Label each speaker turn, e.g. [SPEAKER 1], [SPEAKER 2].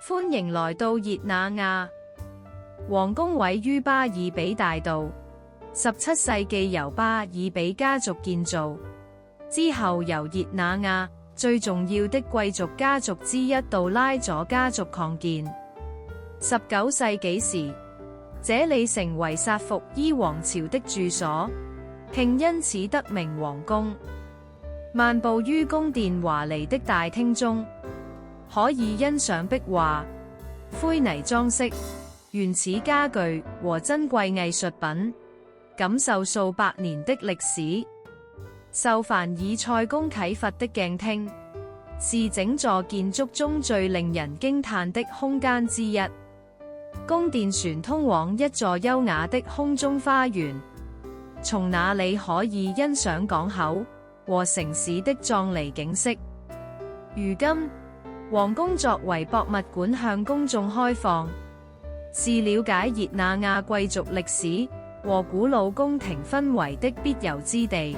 [SPEAKER 1] 歡迎來到熱那亞。皇宮位於巴爾比大道，17世紀由巴爾比家族建造，之後由熱那亞最重要的貴族家族之一杜拉佐家族擴建。19世紀時，這裏成為薩伏伊王朝的住所，並因此得名皇宮。漫步於宮殿華麗的大廳中，可以欣賞壁畫、灰泥裝飾、原始家具和珍貴藝術品，感受數百年的歷史。受凡爾賽宮啟發的鏡廳，是整座建築中最令人驚嘆的空間之一。宮殿船通往一座優雅的空中花園，從那裡可以欣賞港口和城市的壯麗景色。如今，皇宮作為博物館向公眾開放，是了解熱那亞貴族歷史和古老宮廷氛圍的必遊之地。